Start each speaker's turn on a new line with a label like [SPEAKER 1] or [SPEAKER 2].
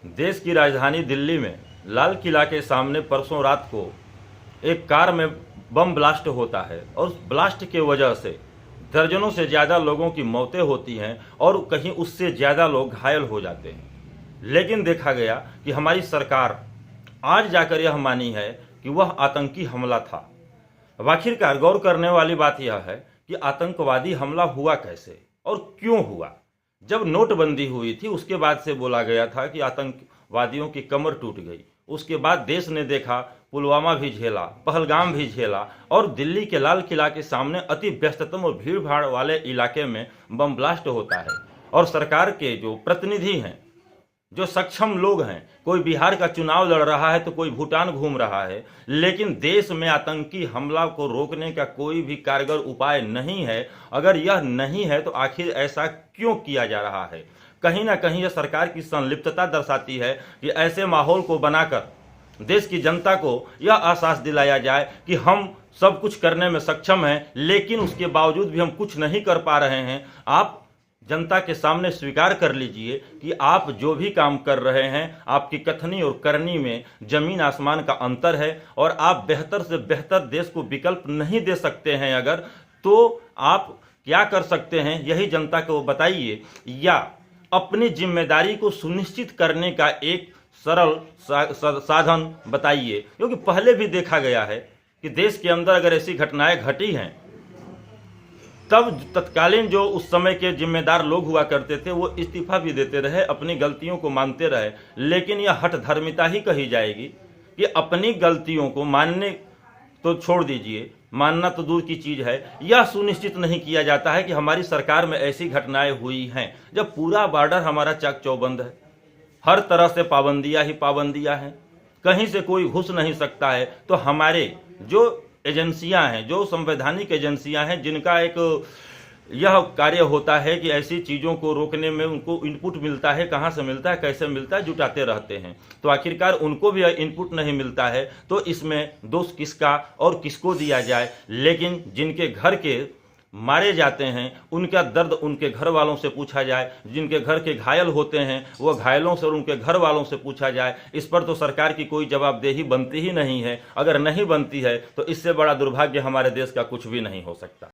[SPEAKER 1] देश की राजधानी दिल्ली में लाल किला के सामने परसों रात को एक कार में बम ब्लास्ट होता है और उस ब्लास्ट के वजह से दर्जनों से ज़्यादा लोगों की मौतें होती हैं और कहीं उससे ज़्यादा लोग घायल हो जाते हैं। लेकिन देखा गया कि हमारी सरकार आज जाकर यह मानी है कि वह आतंकी हमला था। अब आखिरकार गौर करने वाली बात यह है कि आतंकवादी हमला हुआ कैसे और क्यों हुआ। जब नोटबंदी हुई थी उसके बाद से बोला गया था कि आतंकवादियों की कमर टूट गई। उसके बाद देश ने देखा, पुलवामा भी झेला, पहलगाम भी झेला और दिल्ली के लाल किला के सामने अति व्यस्ततम और भीड़ भाड़ वाले इलाके में बम ब्लास्ट होता है। और सरकार के जो प्रतिनिधि हैं, जो सक्षम लोग हैं, कोई बिहार का चुनाव लड़ रहा है तो कोई भूटान घूम रहा है, लेकिन देश में आतंकी हमला को रोकने का कोई भी कारगर उपाय नहीं है। अगर यह नहीं है तो आखिर ऐसा क्यों किया जा रहा है? कहीं ना कहीं यह सरकार की संलिप्तता दर्शाती है कि ऐसे माहौल को बनाकर देश की जनता को यह आश्वास दिलाया जाए कि हम सब कुछ करने में सक्षम हैं, लेकिन उसके बावजूद भी हम कुछ नहीं कर पा रहे हैं। आप जनता के सामने स्वीकार कर लीजिए कि आप जो भी काम कर रहे हैं, आपकी कथनी और करनी में जमीन आसमान का अंतर है और आप बेहतर से बेहतर देश को विकल्प नहीं दे सकते हैं। अगर तो आप क्या कर सकते हैं, यही जनता को बताइए, या अपनी जिम्मेदारी को सुनिश्चित करने का एक सरल साधन बताइए। क्योंकि पहले भी देखा गया है कि देश के अंदर अगर ऐसी घटनाएं घटी हैं तब तत्कालीन जो उस समय के जिम्मेदार लोग हुआ करते थे वो इस्तीफा भी देते रहे, अपनी गलतियों को मानते रहे। लेकिन यह हठ धर्मिता ही कही जाएगी कि अपनी गलतियों को मानने तो छोड़ दीजिए, मानना तो दूर की चीज़ है, यह सुनिश्चित नहीं किया जाता है कि हमारी सरकार में ऐसी घटनाएं हुई हैं जब पूरा बॉर्डर हमारा चाक चौबंद है, हर तरह से पाबंदियां ही पाबंदियां हैं, कहीं से कोई घुस नहीं सकता है। तो हमारे जो एजेंसियां हैं, जो संवैधानिक एजेंसियां हैं, जिनका एक यह कार्य होता है कि ऐसी चीज़ों को रोकने में उनको इनपुट मिलता है, कहाँ से मिलता है, कैसे मिलता है, जुटाते रहते हैं, तो आखिरकार उनको भी इनपुट नहीं मिलता है। तो इसमें दोष किसका और किसको दिया जाए? लेकिन जिनके घर के मारे जाते हैं उनका दर्द उनके घर वालों से पूछा जाए, जिनके घर के घायल होते हैं वो घायलों से और उनके घर वालों से पूछा जाए। इस पर तो सरकार की कोई जवाबदेही बनती ही नहीं है। अगर नहीं बनती है तो इससे बड़ा दुर्भाग्य हमारे देश का कुछ भी नहीं हो सकता।